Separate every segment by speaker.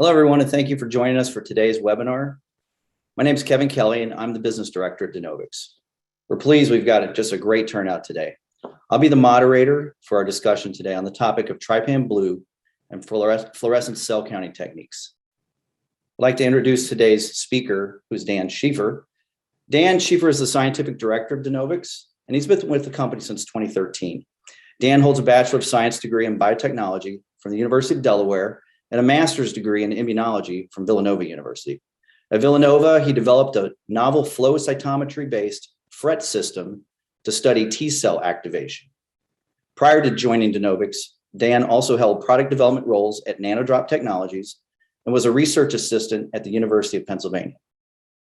Speaker 1: Hello, everyone, and thank you for joining us for today's webinar. My name is Kevin Kelly, and I'm the Business Director at Denovix. We're pleased we've got just a great turnout today. I'll be the moderator for our discussion today on the topic of trypan blue and fluorescent cell counting techniques. I'd like to introduce today's speaker, who's Dan Schiefer. Dan Schiefer is the Scientific Director of Denovix, and he's been with the company since 2013. Dan holds a Bachelor of Science degree in Biotechnology from the University of Delaware and a master's degree in immunology from Villanova University. At Villanova, he developed a novel flow cytometry-based FRET system to study T-cell activation. Prior to joining Denovix, Dan also held product development roles at Nanodrop Technologies and was a research assistant at the University of Pennsylvania.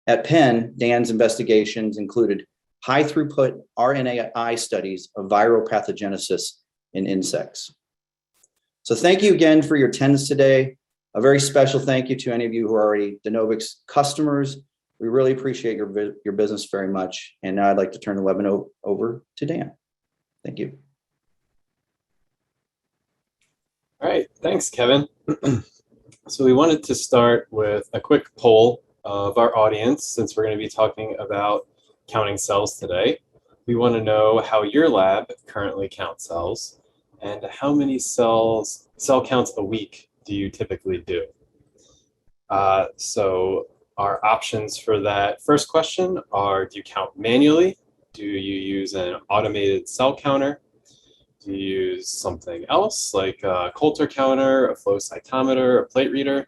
Speaker 1: At Penn, Dan's investigations included high-throughput RNAi studies of viral pathogenesis in insects. So thank you again for your attendance today. A very special thank you to any of you who are already Denovix customers. We really appreciate your business very much. And now I'd like to turn the webinar over to Dan. Thank you.
Speaker 2: All right, thanks, Kevin. So we wanted to start with a quick poll of our audience, since we're going to be talking about counting cells today. We want to know how your lab currently counts cells and how many cell counts a week do you typically do. So our options for that first question are: do you count manually? Do you use an automated cell counter? Do you use something else like a Coulter counter, a flow cytometer, a plate reader?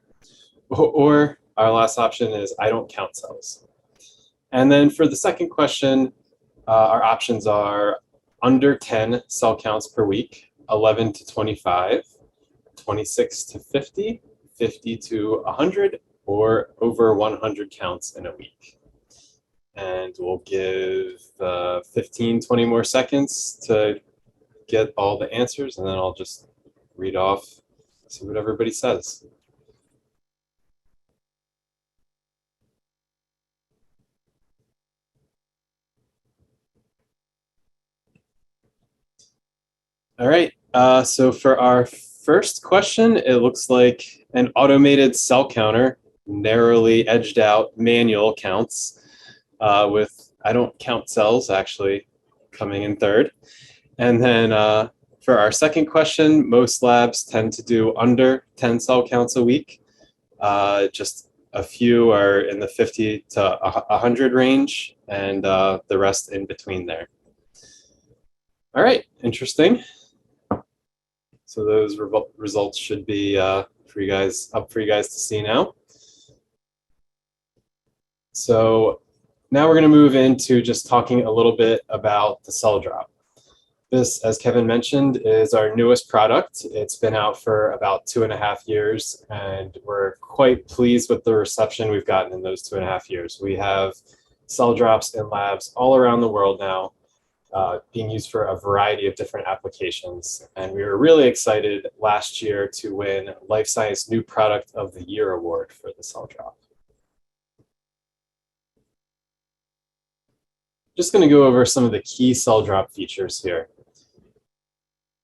Speaker 2: Or our last option is I don't count cells. And then for the second question, our options are under 10 cell counts per week, 11 to 25, 26 to 50, 50 to 100, or over 100 counts in a week. And we'll give 15, 20 more seconds to get all the answers, and then I'll just read off, see what everybody says. All right, so for our first question, it looks like an automated cell counter, narrowly edged out manual counts, with I don't count cells actually coming in third. And then for our second question, most labs tend to do under 10 cell counts a week. Just a few are in the 50 to 100 range, and the rest in between there. All right, interesting. So those results should be up for you guys to see now. So now we're going to move into just talking a little bit about the Cell Drop. This, as Kevin mentioned, is our newest product. It's been out for about 2.5 years, and we're quite pleased with the reception we've gotten in those 2.5 years. We have Cell Drops in labs all around the world now, being used for a variety of different applications. And we were really excited last year to win Life Science New Product of the Year award for the Cell Drop. Just going to go over some of the key Cell Drop features here.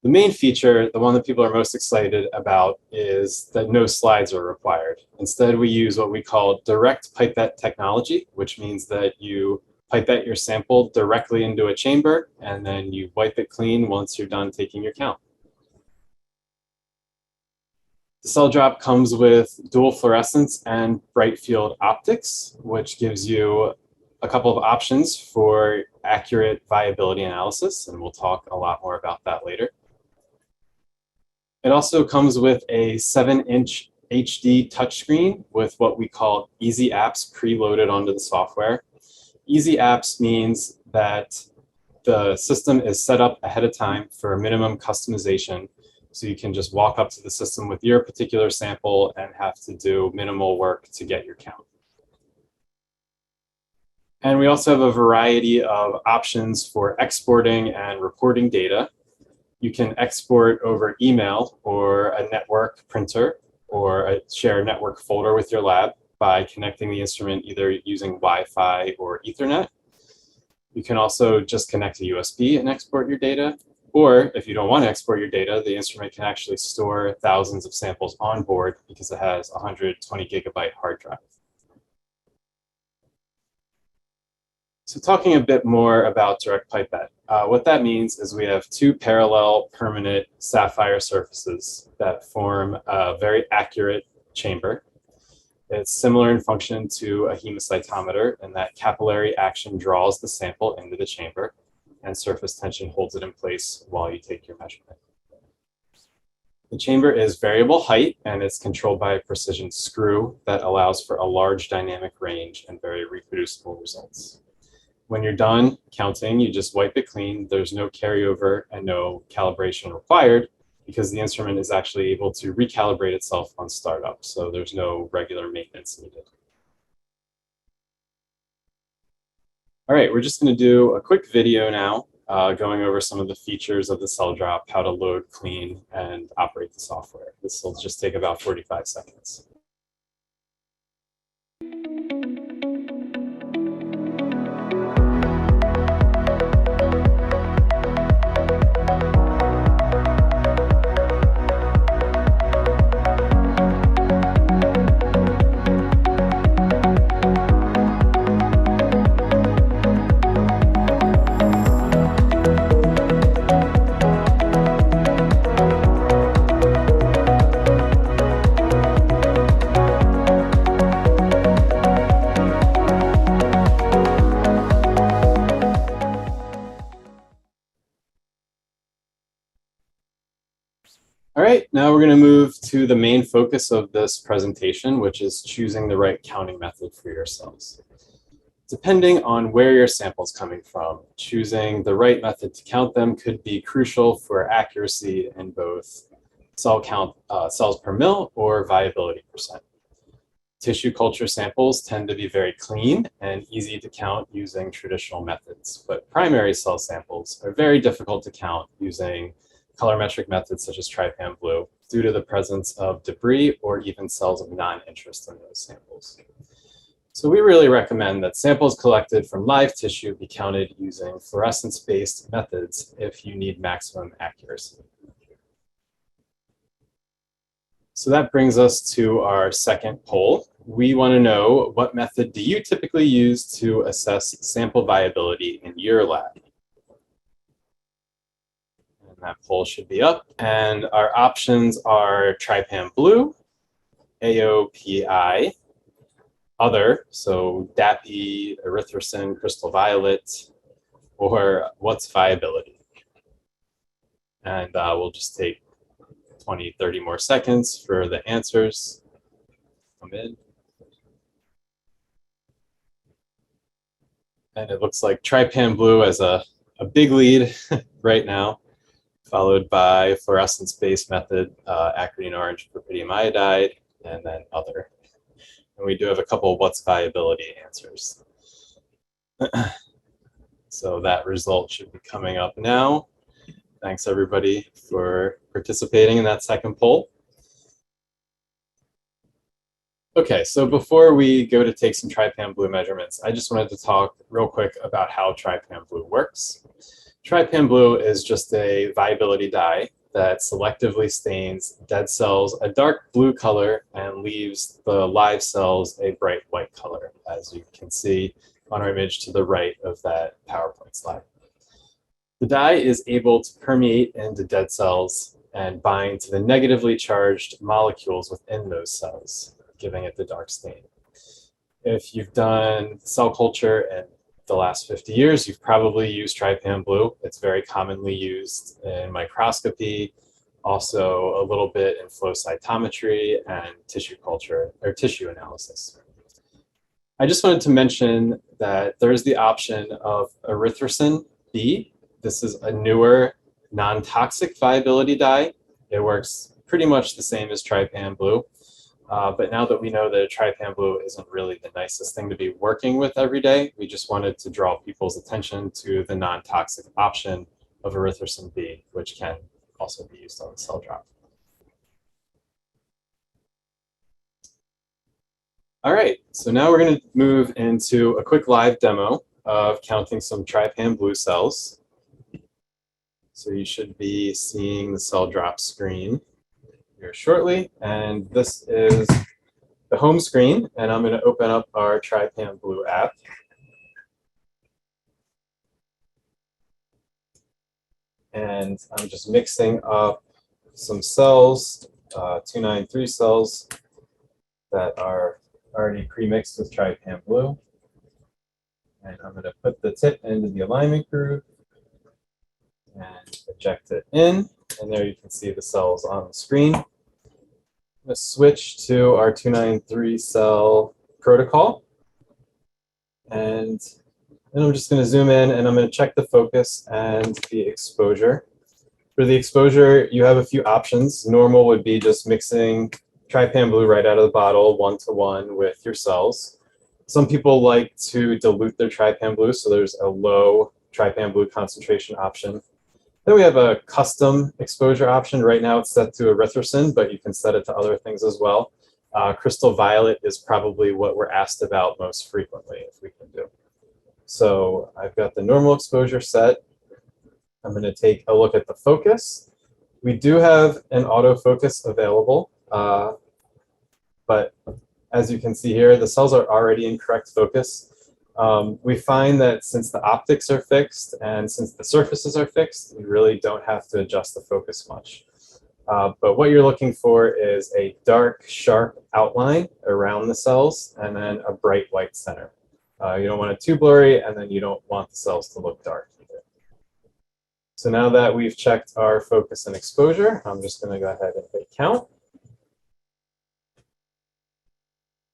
Speaker 2: The main feature, the one that people are most excited about, is that no slides are required. Instead, we use what we call direct pipette technology, which means that you pipette your sample directly into a chamber, and then you wipe it clean once you're done taking your count. The Cell Drop comes with dual fluorescence and bright field optics, which gives you a couple of options for accurate viability analysis, and we'll talk a lot more about that later. It also comes with a 7-inch HD touchscreen with what we call Easy Apps preloaded onto the software. Easy Apps means that the system is set up ahead of time for minimum customization, so you can just walk up to the system with your particular sample and have to do minimal work to get your count. And we also have a variety of options for exporting and reporting data. You can export over email or a network printer or a shared network folder with your lab by connecting the instrument either using Wi-Fi or Ethernet. You can also just connect to USB and export your data, Or if you don't want to export your data, the instrument can actually store thousands of samples on board because it has a 120 gigabyte hard drive. So talking a bit more about direct pipette, what that means is we have two parallel permanent sapphire surfaces that form a very accurate chamber. It's similar in function to a hemocytometer in that capillary action draws the sample into the chamber and surface tension holds it in place while you take your measurement. The chamber is variable height and it's controlled by a precision screw that allows for a large dynamic range and very reproducible results. When you're done counting, you just wipe it clean. There's no carryover and no calibration required because the instrument is actually able to recalibrate itself on startup. So there's no regular maintenance needed. All right, we're just going to do a quick video now going over some of the features of the CellDrop, how to load, clean, and operate the software. This will just take about 45 seconds. All right, now we're going to move to the main focus of this presentation, which is choosing the right counting method for your cells. Depending on where your sample is coming from, choosing the right method to count them could be crucial for accuracy in both cell count, cells per mil, or viability percent. Tissue culture samples tend to be very clean and easy to count using traditional methods, but primary cell samples are very difficult to count using colorimetric methods such as trypan blue due to the presence of debris or even cells of non-interest in those samples. So we really recommend that samples collected from live tissue be counted using fluorescence-based methods if you need maximum accuracy. So that brings us to our second poll. We want to know, what method do you typically use to assess sample viability in your lab? That poll should be up, and our options are trypan blue, AOPI, other, so DAPI, erythrocin, crystal violet, or what's viability. And we'll just take 20, 30 more seconds for the answers to come in. And it looks like trypan blue has a big lead right now, followed by fluorescence-based method, acridine orange, propydium iodide, and then other. And we do have a couple of what's viability answers. So that result should be coming up now. Thanks everybody for participating in that second poll. Okay, so before we go to take some trypan blue measurements, I just wanted to talk real quick about how trypan blue works. Trypan blue is just a viability dye that selectively stains dead cells a dark blue color and leaves the live cells a bright white color, as you can see on our image to the right of that PowerPoint slide. The dye is able to permeate into dead cells and bind to the negatively charged molecules within those cells, giving it the dark stain. If you've done cell culture and the last 50 years, you've probably used trypan blue. It's very commonly used in microscopy, also a little bit in flow cytometry and tissue culture or tissue analysis. I just wanted to mention that there is the option of erythrocin B. This is a newer non-toxic viability dye. It works pretty much the same as trypan blue. But now that we know that trypan blue isn't really the nicest thing to be working with every day, we just wanted to draw people's attention to the non-toxic option of erythrocin B, which can also be used on the CellDrop. All right, so now we're going to move into a quick live demo of counting some trypan blue cells. So you should be seeing the cell drop screen here shortly. And this is the home screen. And I'm going to open up our Trypan Blue app. And I'm just mixing up some cells, 293 cells that are already pre-mixed with Trypan Blue. And I'm going to put the tip into the alignment groove and eject it in. And there you can see the cells on the screen. I'm going to switch to our 293 cell protocol. And then I'm just going to zoom in and I'm going to check the focus and the exposure. For the exposure, you have a few options. Normal would be just mixing Trypan Blue right out of the bottle, 1-to-1 with your cells. Some people like to dilute their Trypan Blue, so there's a low Trypan Blue concentration option. Then we have a custom exposure option. Right now it's set to erythrocin, but you can set it to other things as well. Crystal violet is probably what we're asked about most frequently, if we can do. So I've got the normal exposure set. I'm going to take a look at the focus. We do have an autofocus available, but as you can see here, the cells are already in correct focus. We find that since the optics are fixed and since the surfaces are fixed, you really don't have to adjust the focus much. But what you're looking for is a dark, sharp outline around the cells and then a bright white center. You don't want it too blurry, and then you don't want the cells to look dark either. So now that we've checked our focus and exposure, I'm just going to go ahead and hit count.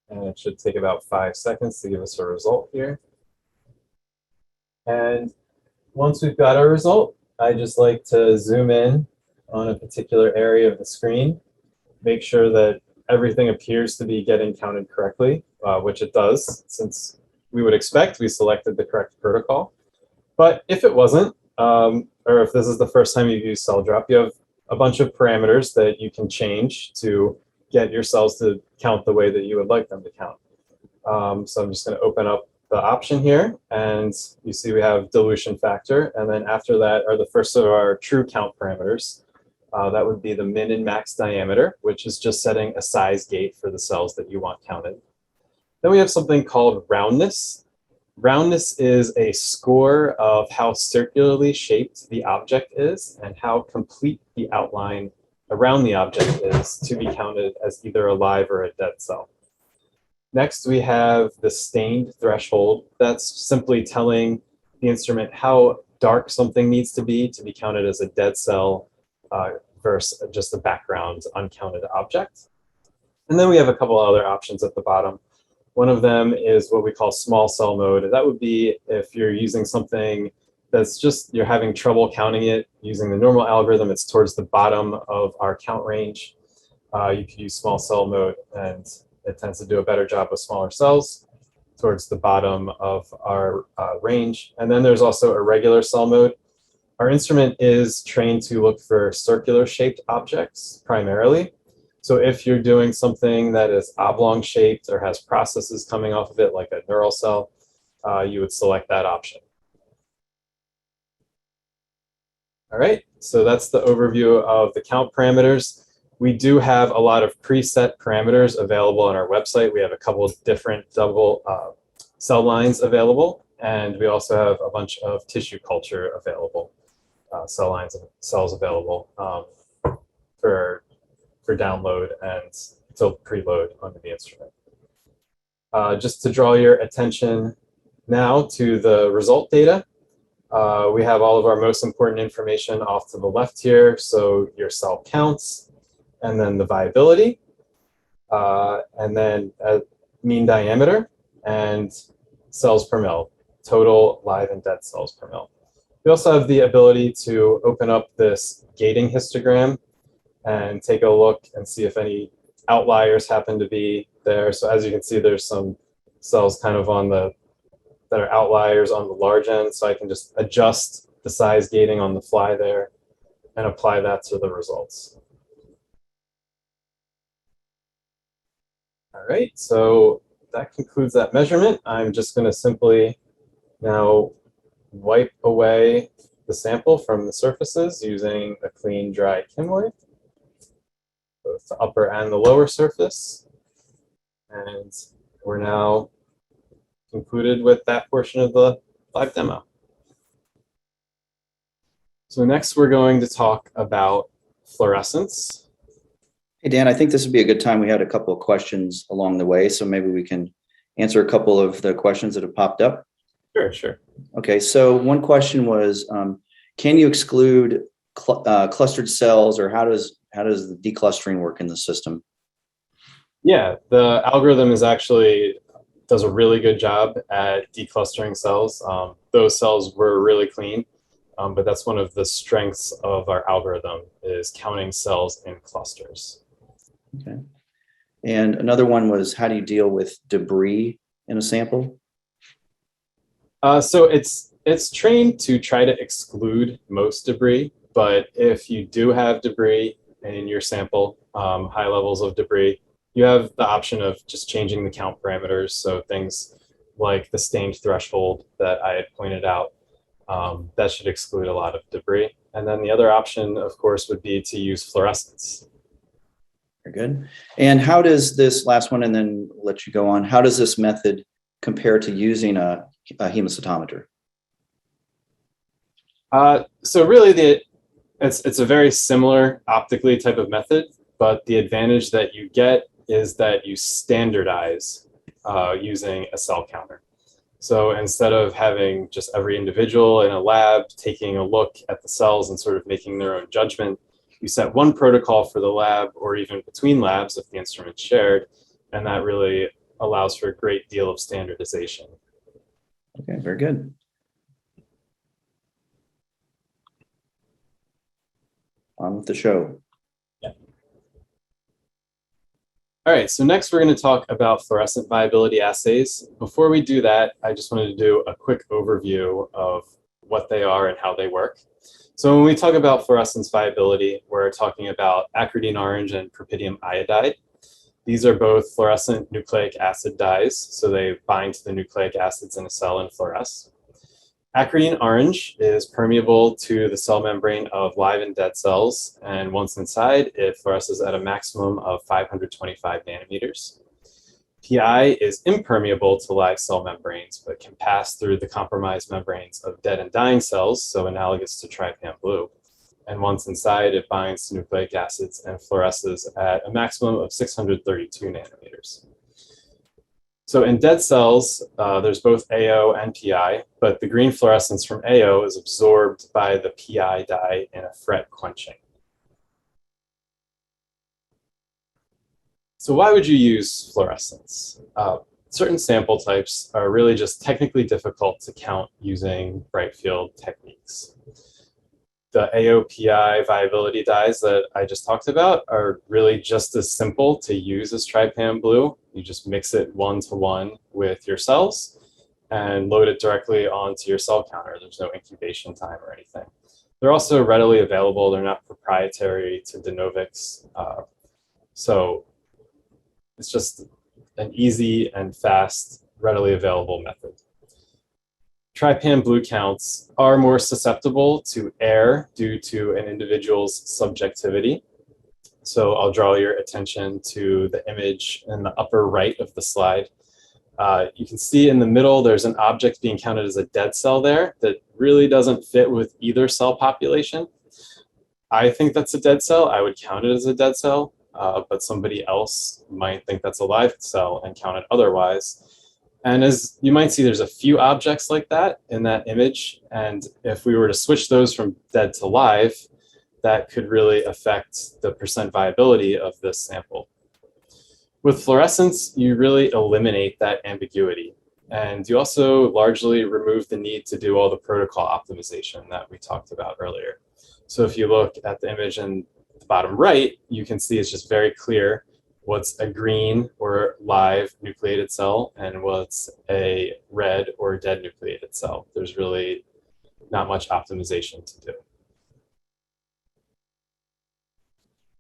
Speaker 2: And it should take about 5 seconds to give us a result here. And once we've got our result, I just like to zoom in on a particular area of the screen, make sure that everything appears to be getting counted correctly, which it does, since we would expect we selected the correct protocol. But if it wasn't, or if this is the first time you've used CellDrop, you have a bunch of parameters that you can change to get your cells to count the way that you would like them to count. So I'm just going to open up the option here, and you see we have dilution factor, and then after that are the first of our true count parameters. That would be the min and max diameter, which is just setting a size gate for the cells that you want counted. Then we have something called roundness. Roundness is a score of how circularly shaped the object is and how complete the outline around the object is to be counted as either a live or a dead cell. Next, we have the stained threshold. That's simply telling the instrument how dark something needs to be counted as a dead cell versus just a background uncounted object. And then we have a couple other options at the bottom. One of them is what we call small cell mode. That would be if you're using something that's just, you're having trouble counting it using the normal algorithm, it's towards the bottom of our count range. You could use small cell mode, and it tends to do a better job with smaller cells towards the bottom of our range. And then there's also a regular cell mode. Our instrument is trained to look for circular shaped objects primarily. So if you're doing something that is oblong shaped or has processes coming off of it, like a neural cell, you would select that option. All right, so that's the overview of the count parameters. We do have a lot of preset parameters available on our website. We have a couple of different double cell lines available, and we also have a bunch of tissue culture available, cell lines and cells available for download and to preload onto the instrument. Just to draw your attention now to the result data, we have all of our most important information off to the left here. So your cell counts, and then the viability, and then mean diameter, and cells per mil, total live and dead cells per mil. We also have the ability to open up this gating histogram and take a look and see if any outliers happen to be there. So as you can see, there's some cells kind of on the, that are outliers on the large end. So I can just adjust the size gating on the fly there and apply that to the results. All right, so that concludes that measurement. I'm just going to simply now wipe away the sample from the surfaces using a clean, dry Kimley, both the upper and the lower surface. And we're now concluded with that portion of the live demo. So next we're going to talk about fluorescence.
Speaker 1: Hey, Dan, I think this would be a good time. We had a couple of questions along the way, so maybe we can answer a couple of the questions that have popped up.
Speaker 2: Sure.
Speaker 1: Okay, so one question was, can you exclude clustered cells, or how does the declustering work in the system?
Speaker 2: Yeah, the algorithm does a really good job at declustering cells. Those cells were really clean, but that's one of the strengths of our algorithm is counting cells in clusters.
Speaker 1: Okay. And another one was, how do you deal with debris in a sample?
Speaker 2: So it's trained to try to exclude most debris, but if you do have debris in your sample, high levels of debris, you have the option of just changing the count parameters. So things like the stained threshold that I had pointed out, that should exclude a lot of debris. And then the other option, of course, would be to use fluorescence.
Speaker 1: Very good. And how does this last one, and then let you go on, how does this method compare to using a hemocytometer?
Speaker 2: So really, it's a very similar optically type of method, but the advantage that you get is that you standardize using a cell counter. So instead of having just every individual in a lab taking a look at the cells and sort of making their own judgment, you set one protocol for the lab, or even between labs if the instrument's shared, and that really allows for a great deal of standardization.
Speaker 1: Okay, very good. On with the show.
Speaker 2: Yeah. All right, so next we're going to talk about fluorescent viability assays. Before we do that, I just wanted to do a quick overview of what they are and how they work. So when we talk about fluorescence viability, we're talking about acridine orange and propidium iodide. These are both fluorescent nucleic acid dyes, so they bind to the nucleic acids in a cell and fluoresce. Acridine orange is permeable to the cell membrane of live and dead cells, and once inside, it fluoresces at a maximum of 525 nanometers. PI is impermeable to live cell membranes, but can pass through the compromised membranes of dead and dying cells, so analogous to trypan blue. And once inside, it binds to nucleic acids and fluoresces at a maximum of 632 nanometers. So in dead cells, there's both AO and PI, but the green fluorescence from AO is absorbed by the PI dye in a FRET quenching. So why would you use fluorescence? Certain sample types are really just technically difficult to count using bright field techniques. The AOPI viability dyes that I just talked about are really just as simple to use as trypan blue. You just mix it 1-to-1 with your cells and load it directly onto your cell counter. There's no incubation time or anything. They're also readily available. They're not proprietary to Denovix. So it's just an easy and fast, readily available method. Trypan blue counts are more susceptible to error due to an individual's subjectivity. So I'll draw your attention to the image in the upper right of the slide. You can see in the middle, there's an object being counted as a dead cell there that really doesn't fit with either cell population. I think that's a dead cell. I would count it as a dead cell, but somebody else might think that's a live cell and count it otherwise. And as you might see, there's a few objects like that in that image. And if we were to switch those from dead to live, that could really affect the percent viability of this sample. With fluorescence, you really eliminate that ambiguity. And you also largely remove the need to do all the protocol optimization that we talked about earlier. So if you look at the image in the bottom right, you can see it's just very clear what's a green or live nucleated cell and what's a red or dead nucleated cell. There's really not much optimization to do.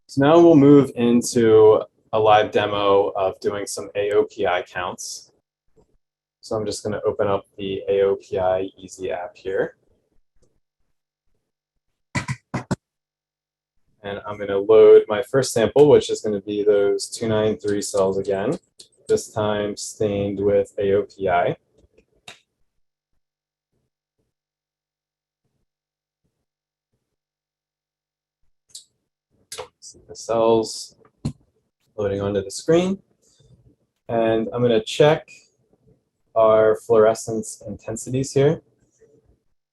Speaker 2: So now we'll move into a live demo of doing some AOPI counts. So I'm just going to open up the AOPI Easy app here. And I'm going to load my first sample, which is going to be those 293 cells again, this time stained with AOPI. See the cells loading onto the screen. And I'm going to check our fluorescence intensities here.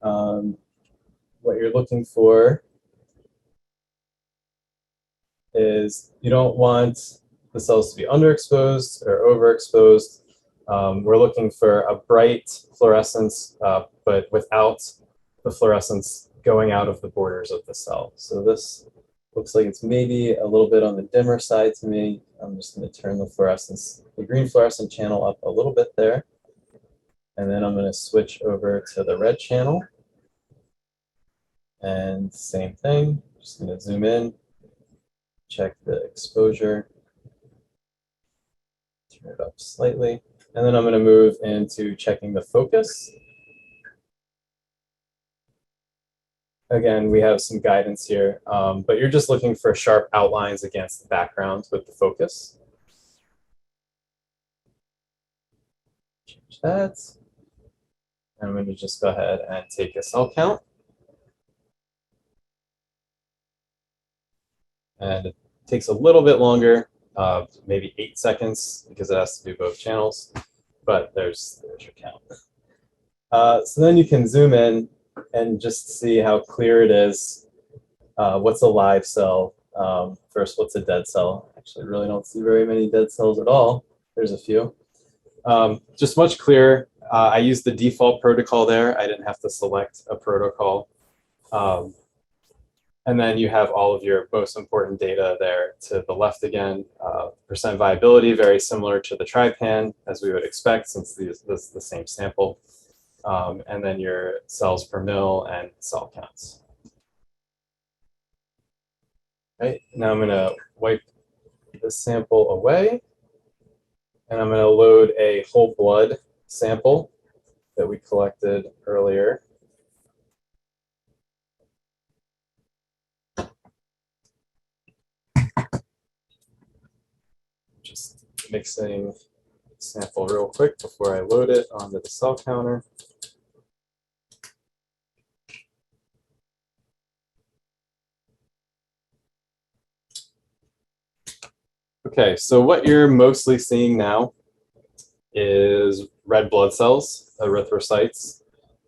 Speaker 2: What you're looking for is you don't want the cells to be underexposed or overexposed. We're looking for a bright fluorescence, but without the fluorescence going out of the borders of the cell. So this looks like it's maybe a little bit on the dimmer side to me. I'm just going to turn the fluorescence, the green fluorescent channel up a little bit there. And then I'm going to switch over to the red channel. And same thing, just going to zoom in, check the exposure, turn it up slightly. And then I'm going to move into checking the focus. Again, we have some guidance here, but you're just looking for sharp outlines against the background with the focus. Change that. I'm going to just go ahead and take a cell count. And it takes a little bit longer, maybe 8 seconds, because it has to do both channels, but there's your count. So then you can zoom in and just see how clear it is. What's a live cell? First, what's a dead cell? Actually, really don't see very many dead cells at all. There's a few. Just much clearer. I used the default protocol there. I didn't have to select a protocol. And then you have all of your most important data there to the left again. Percent viability, very similar to the Trypan, as we would expect, since this is the same sample. And then your cells per mil and cell counts. Right, now I'm going to wipe this sample away. And I'm going to load a whole blood sample that we collected earlier. Just mixing the sample real quick before I load it onto the cell counter. Okay, so what you're mostly seeing now is red blood cells, erythrocytes,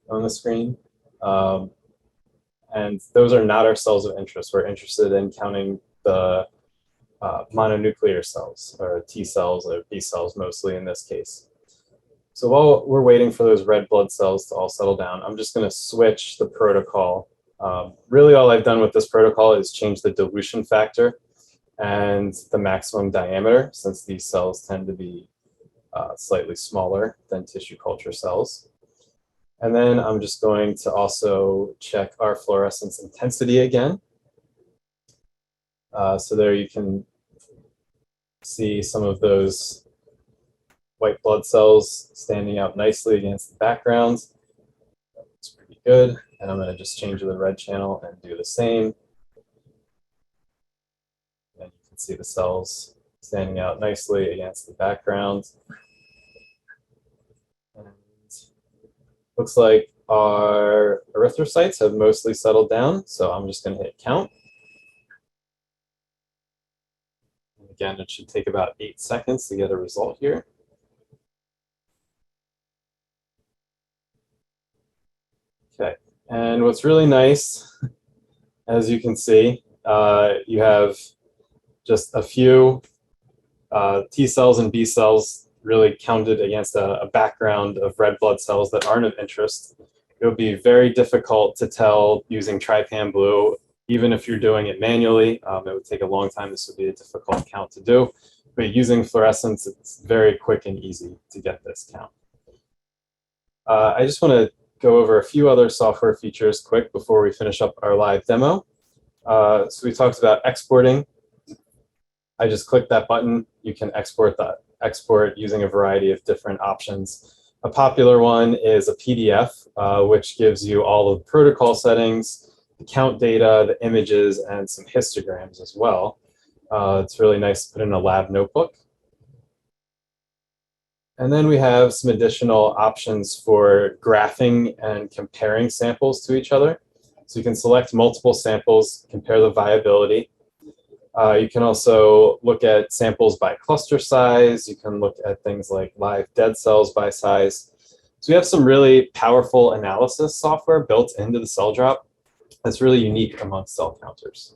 Speaker 2: on the screen. And those are not our cells of interest. We're interested in counting the mononuclear cells, or T cells, or B cells mostly in this case. So while we're waiting for those red blood cells to all settle down, I'm just going to switch the protocol. Really all I've done with this protocol is change the dilution factor and the maximum diameter, since these cells tend to be slightly smaller than tissue culture cells. And then I'm just going to also check our fluorescence intensity again. So there you can see some of those white blood cells standing out nicely against the background. That's pretty good. And I'm going to just change to the red channel and do the same. And you can see the cells standing out nicely against the background. And looks like our erythrocytes have mostly settled down, so I'm just going to hit count. And again, it should take about 8 seconds to get a result here. Okay, and what's really nice, as you can see, you have just a few T cells and B cells really counted against a background of red blood cells that aren't of interest. It would be very difficult to tell using Trypan Blue, even if you're doing it manually. It would take a long time. This would be a difficult count to do. But using fluorescence, it's very quick and easy to get this count. I just want to go over a few other software features quick before we finish up our live demo. So we talked about exporting. I just click that button. You can export using a variety of different options. A popular one is a PDF, which gives you all of the protocol settings, count data, the images, and some histograms as well. It's really nice to put in a lab notebook. And then we have some additional options for graphing and comparing samples to each other. So you can select multiple samples, compare the viability. You can also look at samples by cluster size. You can look at things like live dead cells by size. So we have some really powerful analysis software built into the CellDrop that's really unique amongst cell counters.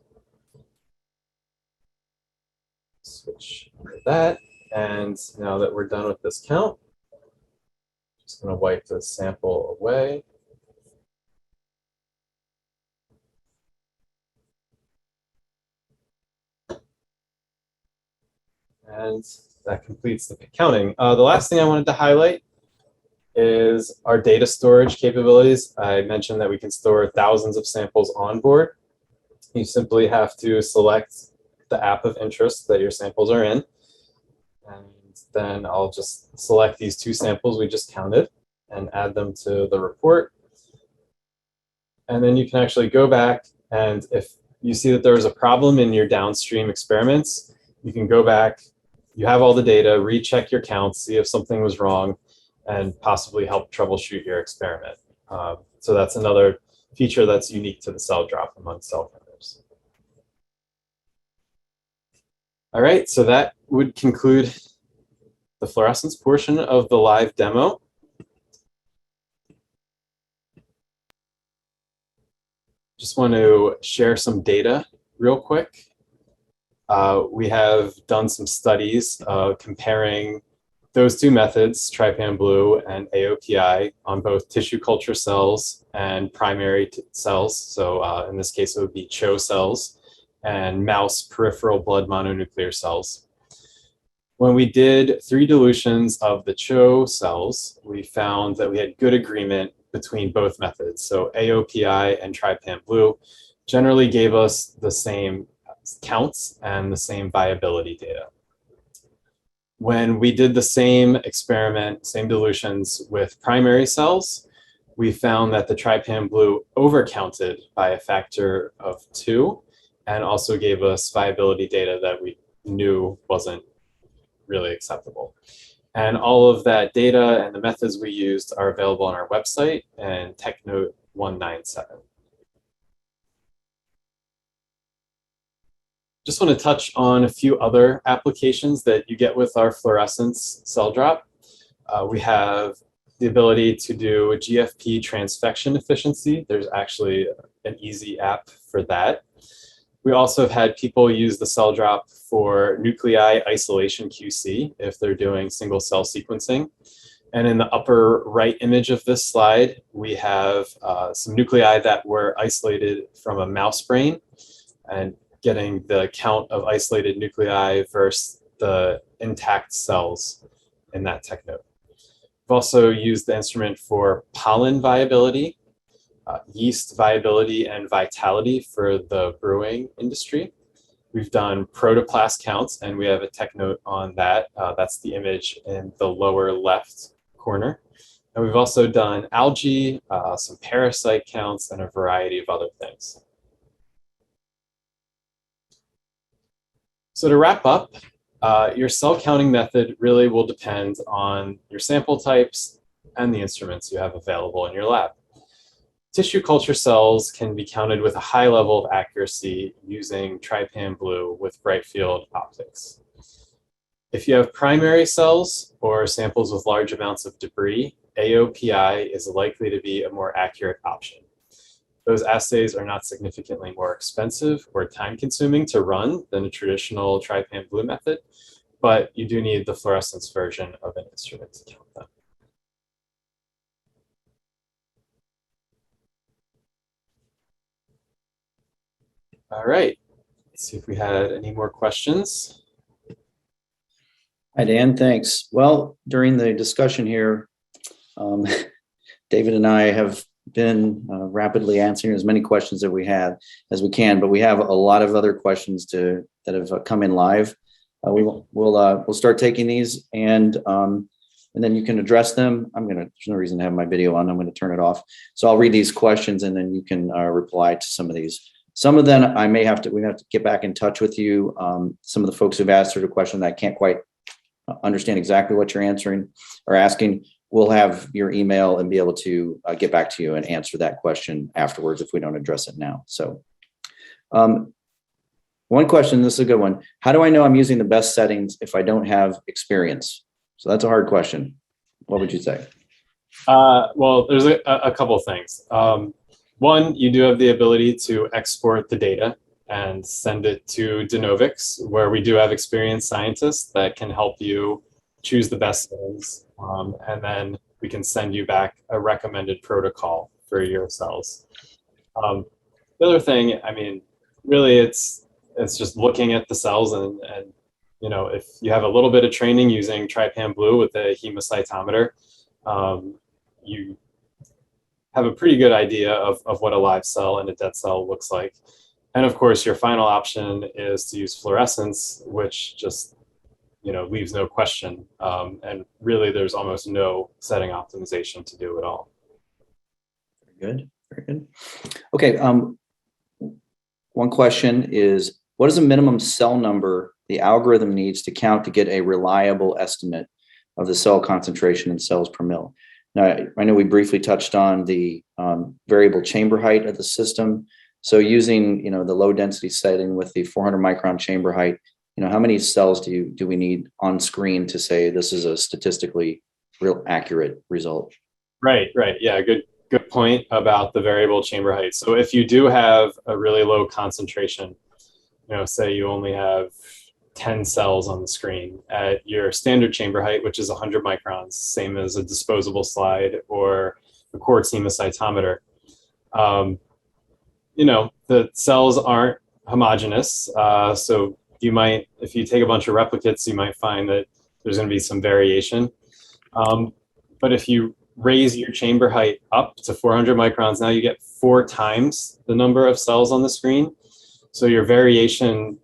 Speaker 2: Switch to that. And now that we're done with this count, just going to wipe the sample away. And that completes the counting. The last thing I wanted to highlight is our data storage capabilities. I mentioned that we can store thousands of samples on board. You simply have to select the app of interest that your samples are in. And then I'll just select these 2 samples we just counted and add them to the report. And then you can actually go back, and if you see that there was a problem in your downstream experiments, you can go back, you have all the data, recheck your counts, see if something was wrong, and possibly help troubleshoot your experiment. So that's another feature that's unique to the CellDrop among cell counters. All right, so that would conclude the fluorescence portion of the live demo. Just want to share some data real quick. We have done some studies comparing those 2 methods, Trypan Blue and AOPI, on both tissue culture cells and primary cells. So in this case, it would be CHO cells and mouse peripheral blood mononuclear cells. When we did 3 dilutions of the CHO cells, we found that we had good agreement between both methods. So AOPI and Trypan Blue generally gave us the same counts and the same viability data. When we did the same experiment, same dilutions with primary cells, we found that the Trypan Blue overcounted by a factor of 2 and also gave us viability data that we knew wasn't really acceptable. And all of that data and the methods we used are available on our website and TechNote 197. Just want to touch on a few other applications that you get with our fluorescence CellDrop. We have the ability to do a GFP transfection efficiency. There's actually an easy app for that. We also have had people use the CellDrop for nuclei isolation QC if they're doing single cell sequencing. And in the upper right image of this slide, we have some nuclei that were isolated from a mouse brain and getting the count of isolated nuclei versus the intact cells in that TechNote. We've also used the instrument for pollen viability, yeast viability and vitality for the brewing industry. We've done protoplast counts, and we have a TechNote on that. That's the image in the lower left corner. And we've also done algae, some parasite counts, and a variety of other things. So to wrap up, your cell counting method really will depend on your sample types and the instruments you have available in your lab. Tissue culture cells can be counted with a high level of accuracy using Trypan Blue with bright field optics. If you have primary cells or samples with large amounts of debris, AOPI is likely to be a more accurate option. Those assays are not significantly more expensive or time-consuming to run than a traditional Trypan Blue method, but you do need the fluorescence version of an instrument to count them. All right, let's see if we had any more questions.
Speaker 1: Hi, Dan, thanks. Well, during the discussion here, David and I have been rapidly answering as many questions that we have as we can, but we have a lot of other questions that have come in live. We'll start taking these, and and then you can address them. There's no reason to have my video on. I'm going to turn it off. So I'll read these questions and then you can reply to some of these. Some of them we have to get back in touch with you. Some of the folks who've asked a question that I can't quite understand exactly what you're answering or asking. We'll have your email and be able to get back to you and answer that question afterwards if we don't address it now. So one question, this is a good one. How do I know I'm using the best settings if I don't have experience? So that's a hard question. What would you say?
Speaker 2: Well, there's a couple things. One, you do have the ability to export the data and send it to Denovix, where we do have experienced scientists that can help you choose the best settings. And then we can send you back a recommended protocol for your cells. The other thing, I mean, really it's just looking at the cells and you know, if you have a little bit of training using Trypan Blue with a hemocytometer, you have a pretty good idea of what a live cell and a dead cell looks like. And of course, your final option is to use fluorescence, which just, you know, leaves no question. And really, there's almost no setting optimization to do at all.
Speaker 1: Very good. Very good. Okay. One question is, what is the minimum cell number the algorithm needs to count to get a reliable estimate of the cell concentration in cells per mil? Now, I know we briefly touched on the variable chamber height of the system. So using, you know, the low density setting with the 400 micron chamber height, you know, how many cells do we need on screen to say this is a statistically real accurate result?
Speaker 2: Right. Yeah, good point about the variable chamber height. So if you do have a really low concentration, you know, say you only have 10 cells on the screen at your standard chamber height, which is 100 microns, same as a disposable slide or a quartz hemocytometer. You know, the cells aren't homogeneous. So you might, if you take a bunch of replicates, you might find that there's going to be some variation. But if you raise your chamber height up to 400 microns, now you get 4 times the number of cells on the screen. So your variation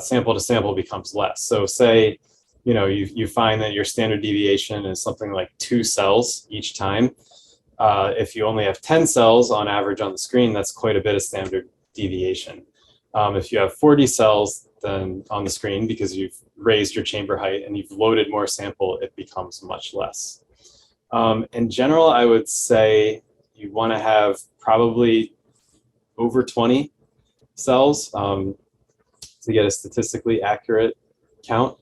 Speaker 2: sample to sample becomes less. So say, you know, you find that your standard deviation is something like 2 cells each time. If you only have 10 cells on average on the screen, that's quite a bit of standard deviation. If you have 40 cells then on the screen, because you've raised your chamber height and you've loaded more sample, it becomes much less. In general, I would say you want to have probably over 20 cells to get a statistically accurate count.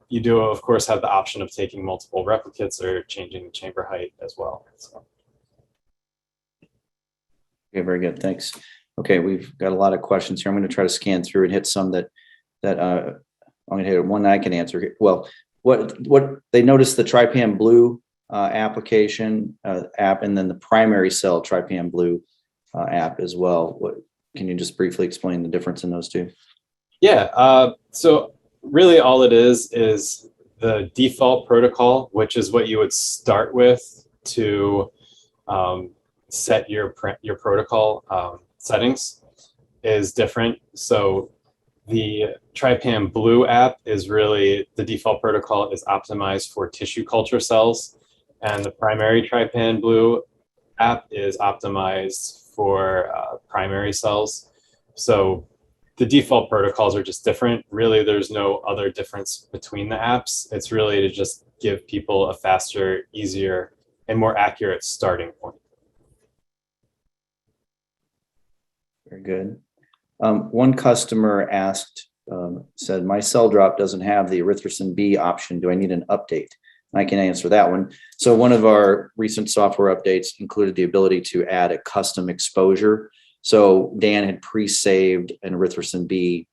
Speaker 2: You do, of course, have the option of taking multiple replicates or changing the chamber height as well. So.
Speaker 1: Okay, very good. Thanks. Okay, we've got a lot of questions here. I'm going to try to scan through and hit some that I'm going to hit one that I can answer. Well, what they noticed the Trypan Blue application app, and then the primary cell Trypan Blue app as well. Can you just briefly explain the difference in those two?
Speaker 2: Yeah. So really, all it is the default protocol, which is what you would start with to set your protocol settings, is different. So the Trypan Blue app is really, the default protocol is optimized for tissue culture cells, and the primary Trypan Blue app is optimized for primary cells. So the default protocols are just different. Really, there's no other difference between the apps. It's really to just give people a faster, easier, and more accurate starting point.
Speaker 1: Very good. One customer asked, said, my cell drop doesn't have the erythrocin B option. Do I need an update? I can answer that one. So one of our recent software updates included the ability to add a custom exposure. So Dan had pre-saved an erythrocin B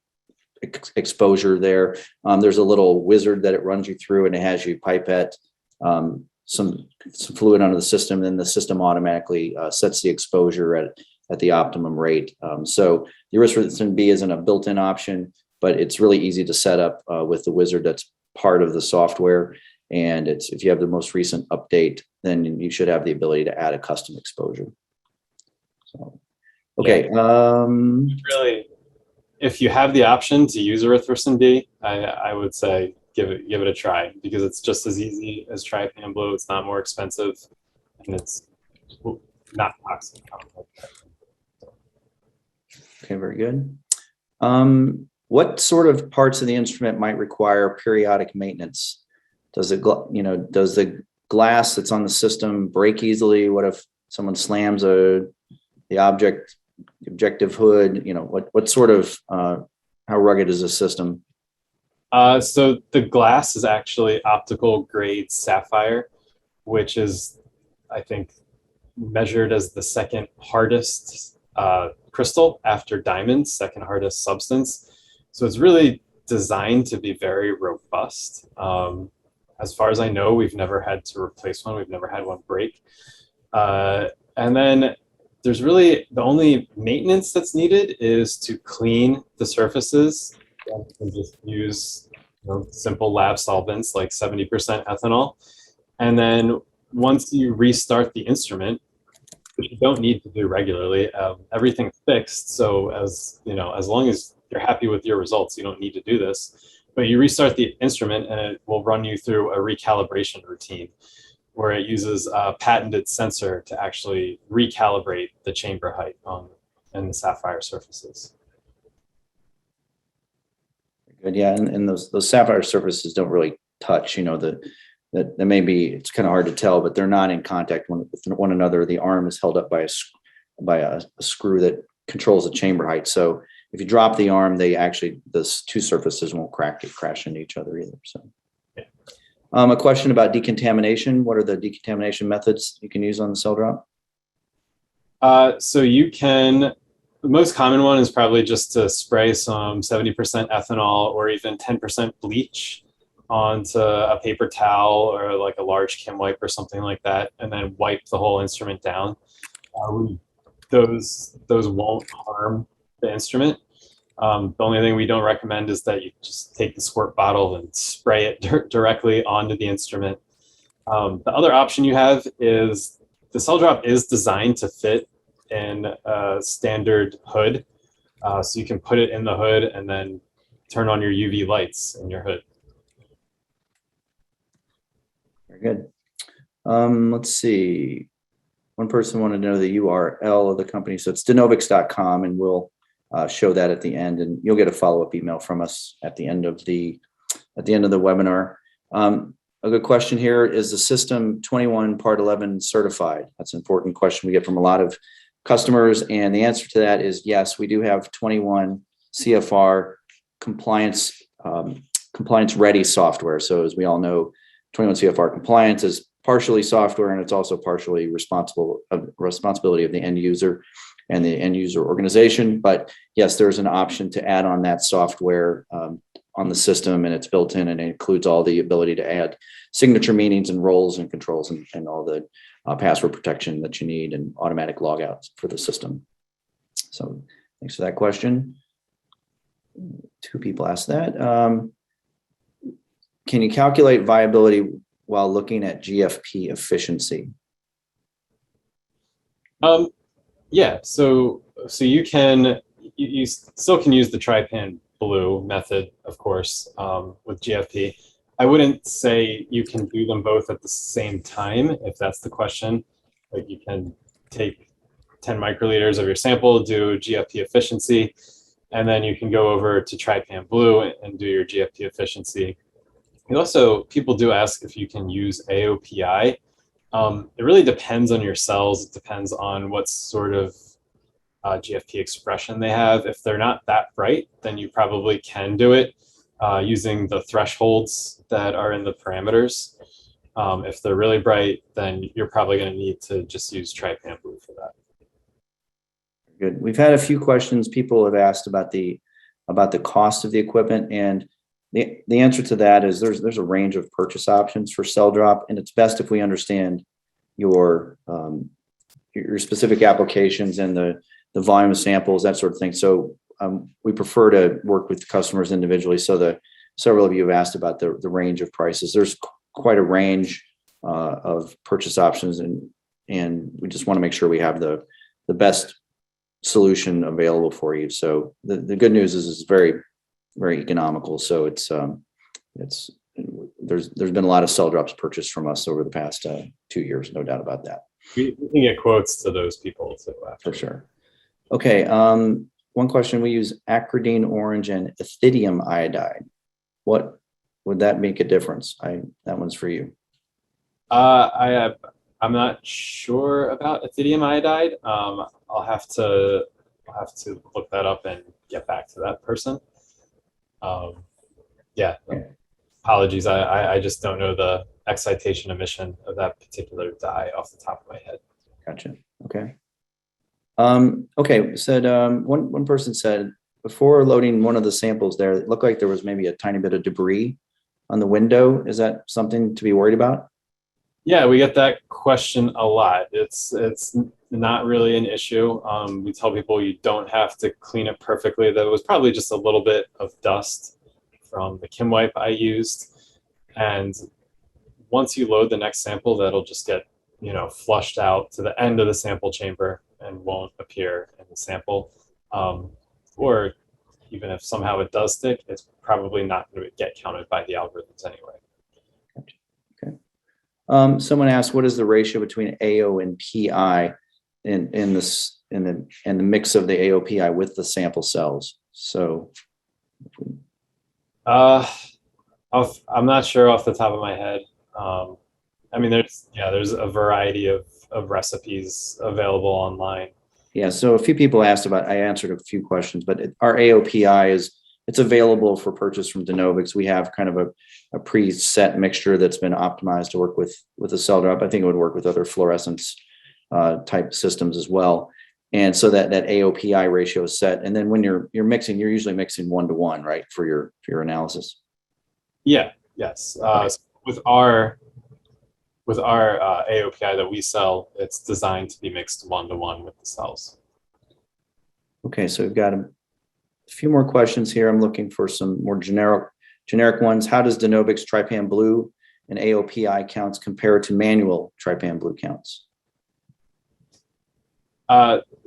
Speaker 1: exposure there. There's a little wizard that it runs you through, and it has you pipette some fluid onto the system, and then the system automatically sets the exposure at the optimum rate. So the erythrocin B isn't a built-in option, but it's really easy to set up with the wizard that's part of the software. And if you have the most recent update, then you should have the ability to add a custom exposure. So, okay. Yeah.
Speaker 2: Really, if you have the option to use erythrocin B, I would say give it a try, because it's just as easy as Trypan Blue. It's not more expensive, and it's not toxic.
Speaker 1: Okay, very good. What sort of parts of the instrument might require periodic maintenance? Does does the glass that's on the system break easily? What if someone slams the objective hood? What sort of how rugged is the system?
Speaker 2: So the glass is actually optical grade sapphire, which is, I think, measured as the second hardest crystal after diamonds, second hardest substance. So it's really designed to be very robust. As far as I know, we've never had to replace one. We've never had one break. And then there's really the only maintenance that's needed is to clean the surfaces. And you can just use simple lab solvents like 70% ethanol. And then once you restart the instrument, which you don't need to do regularly, everything's fixed. So as long as you're happy with your results, you don't need to do this. But you restart the instrument and it will run you through a recalibration routine where it uses a patented sensor to actually recalibrate the chamber height in the sapphire surfaces.
Speaker 1: Good, yeah, and those sapphire surfaces don't really touch. That may be, it's kind of hard to tell, but they're not in contact with one another. The arm is held up by a screw that controls the chamber height. So if you drop the arm, those two surfaces won't crash into each other either. So,
Speaker 2: yeah.
Speaker 1: A question about decontamination. What are the decontamination methods you can use on the cell drop?
Speaker 2: So the most common one is probably just to spray some 70% ethanol or even 10% bleach onto a paper towel or like a large Kim wipe or something like that, and then wipe the whole instrument down. Those won't harm the instrument. The only thing we don't recommend is that you just take the squirt bottle and spray it directly onto the instrument. The other option you have is the cell drop is designed to fit in a standard hood. So you can put it in the hood and then turn on your UV lights in your hood.
Speaker 1: Very good. Let's see. One person wanted to know the URL of the company. So it's denovix.com, and we'll show that at the end, and you'll get a follow-up email from us at the end of the webinar. A good question here: is the system 21 Part 11 certified? That's an important question we get from a lot of customers, and the answer to that is yes. We do have 21 CFR compliance ready software. So as we all know, 21 CFR compliance is partially software, and it's also partially responsibility of the end user and the end user organization. But yes, there's an option to add on that software on the system, and it's built in, and it includes all the ability to add signature meanings and roles and controls and all the password protection that you need and automatic logouts for the system. So thanks for that question. Two people asked that. Can you calculate viability while looking at GFP efficiency?
Speaker 2: Yeah, so you still can use the Trypan Blue method, of course, with GFP. I wouldn't say you can do them both at the same time, if that's the question. Like, you can take 10 microliters of your sample, do GFP efficiency, and then you can go over to Trypan Blue and do your GFP efficiency. And also, people do ask if you can use AOPI. It really depends on your cells. It depends on what sort of GFP expression they have. If they're not that bright, then you probably can do it using the thresholds that are in the parameters. If they're really bright, then you're probably going to need to just use Trypan Blue for that.
Speaker 1: Good. We've had a few questions. People have asked about the cost of the equipment, and the answer to that is there's a range of purchase options for cell drop, and it's best if we understand your specific applications and the volume of samples, that sort of thing. So we prefer to work with customers individually. So several of you have asked about the range of prices. There's quite a range of purchase options, and we just want to make sure we have the best solution available for you. So the good news is it's very, very economical. So it's there's been a lot of cell drops purchased from us over the past 2 years, no doubt about that.
Speaker 2: We can get quotes to those people too.
Speaker 1: For sure. Okay. One question: we use acridine orange and ethidium iodide. What would that make a difference? That one's for you.
Speaker 2: I'm not sure about ethidium iodide. I'll have to look that up and get back to that person. Yeah. Apologies. I just don't know the excitation emission of that particular dye off the top of my head.
Speaker 1: Gotcha. Okay. Okay. Said one person said before loading one of the samples there, it looked like there was maybe a tiny bit of debris on the window. Is that something to be worried about?
Speaker 2: Yeah, we get that question a lot. It's not really an issue. We tell people you don't have to clean it perfectly. There was probably just a little bit of dust from the Kim wipe I used, and once you load the next sample, that'll just get flushed out to the end of the sample chamber and won't appear in the sample. Or even if somehow it does stick, it's probably not going to get counted by the algorithms anyway.
Speaker 1: Someone asked, what is the ratio between AO and PI in the mix of the AOPI with the sample cells? So,
Speaker 2: I'm not sure off the top of my head. I mean, there's a variety of recipes available online.
Speaker 1: Yeah, so a few people asked about. I answered a few questions, but our AOPI it's available for purchase from Denovix. We have kind of a preset mixture that's been optimized to work with the cell drop. I think it would work with other fluorescence type systems as well. And so that AOPI ratio is set. And then when you're mixing, you're usually mixing 1-to-1, right, for your analysis.
Speaker 2: Yeah. Yes. So with our AOPI that we sell, it's designed to be mixed 1-to-1 with the cells.
Speaker 1: Okay, so we've got a few more questions here. I'm looking for some more generic ones. How does Denovix Trypan Blue and AOPI counts compare to manual Trypan Blue counts?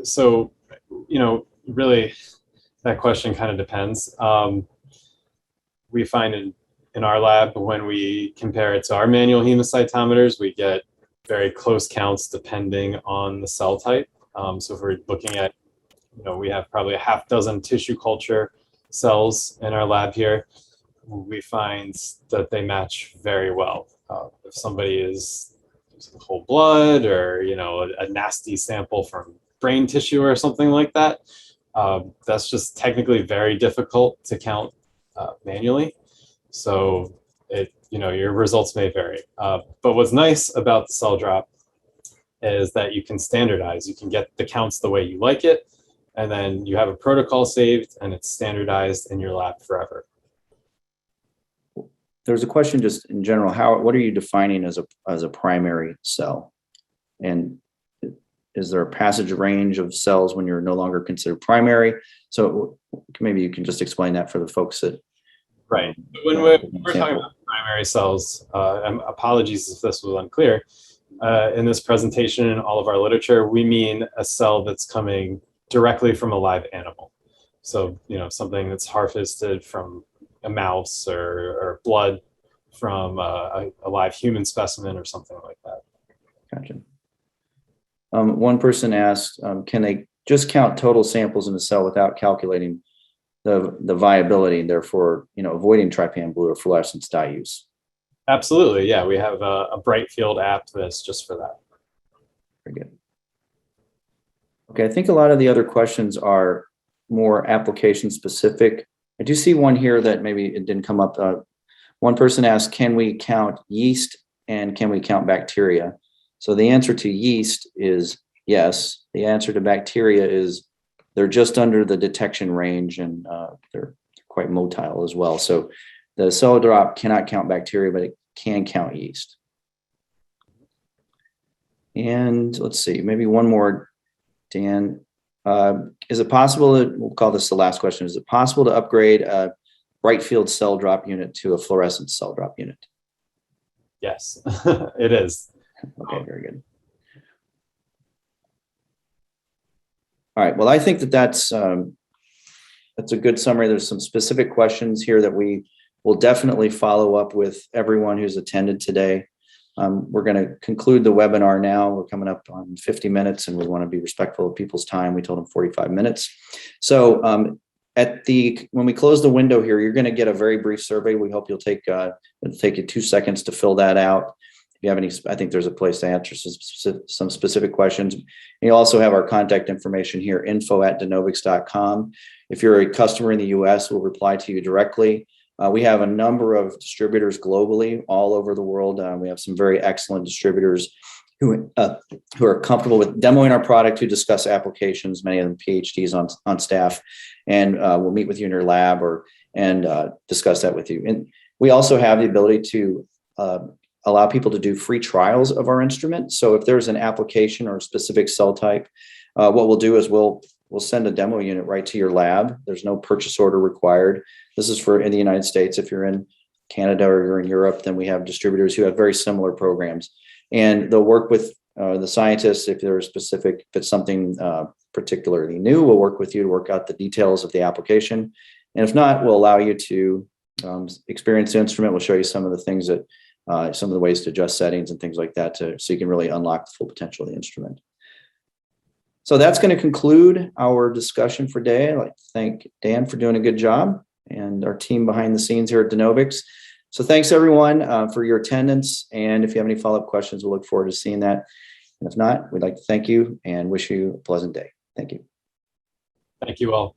Speaker 2: So, really, that question kind of depends. We find in our lab, when we compare it to our manual hemocytometers, we get very close counts depending on the cell type. So if we're looking at, we have probably a half dozen tissue culture cells in our lab here, we find that they match very well. If somebody is using whole blood or, a nasty sample from brain tissue or something like that, that's just technically very difficult to count manually. So your results may vary. But what's nice about the cell drop is that you can standardize. You can get the counts the way you like it, and then you have a protocol saved and it's standardized in your lab forever.
Speaker 1: There's a question just in general, what are you defining as a primary cell? And is there a passage range of cells when you're no longer considered primary? So maybe you can just explain that for the folks that.
Speaker 2: Right. When we're talking about primary cells, and apologies if this was unclear, in this presentation and all of our literature, we mean a cell that's coming directly from a live animal. So, something that's harvested from a mouse or blood from a live human specimen or something like that.
Speaker 1: Gotcha. One person asked, can they just count total samples in a cell without calculating the viability and therefore, avoiding Trypan Blue or fluorescence dye use?
Speaker 2: Absolutely. Yeah, we have a Brightfield app that's just for that.
Speaker 1: Very good. Okay, I think a lot of the other questions are more application specific. I do see one here that maybe it didn't come up. One person asked, can we count yeast and can we count bacteria? So the answer to yeast is yes. The answer to bacteria is they're just under the detection range and they're quite motile as well. So the cell drop cannot count bacteria, but it can count yeast. And let's see, maybe one more, Dan. Is it possible we'll call this the last question, is it possible to upgrade a Brightfield cell drop unit to a fluorescence cell drop unit?
Speaker 2: Yes, it is.
Speaker 1: Okay, very good. All right, well, I think that's a good summary. There's some specific questions here that we We'll definitely follow up with everyone who's attended today. We're going to conclude the webinar now. We're coming up on 50 minutes and we want to be respectful of people's time. We told them 45 minutes. So when we close the window here, you're going to get a very brief survey. We hope it'll take you 2 seconds to fill that out. If you have any, I think there's a place to answer some specific questions. And you also have our contact information here, info@denovix.com. If you're a customer in the US, we'll reply to you directly. We have a number of distributors globally, all over the world. We have some very excellent distributors who are comfortable with demoing our product, who discuss applications, many of them PhDs on staff, and we'll meet with you in your lab and discuss that with you. And we also have the ability to allow people to do free trials of our instrument. So if there's an application or a specific cell type, what we'll do is we'll send a demo unit right to your lab. There's no purchase order required. This is for in the United States. If you're in Canada or you're in Europe, then we have distributors who have very similar programs. And they'll work with the scientists if it's something particularly new, we'll work with you to work out the details of the application. And if not, we'll allow you to experience the instrument. We'll show you some of the things that some of the ways to adjust settings and things like that so you can really unlock the full potential of the instrument. So that's going to conclude our discussion for today. I'd like to thank Dan for doing a good job and our team behind the scenes here at Denovix. So thanks everyone for your attendance. And if you have any follow-up questions, we'll look forward to seeing that. And if not, we'd like to thank you and wish you a pleasant day. Thank you.
Speaker 2: Thank you all.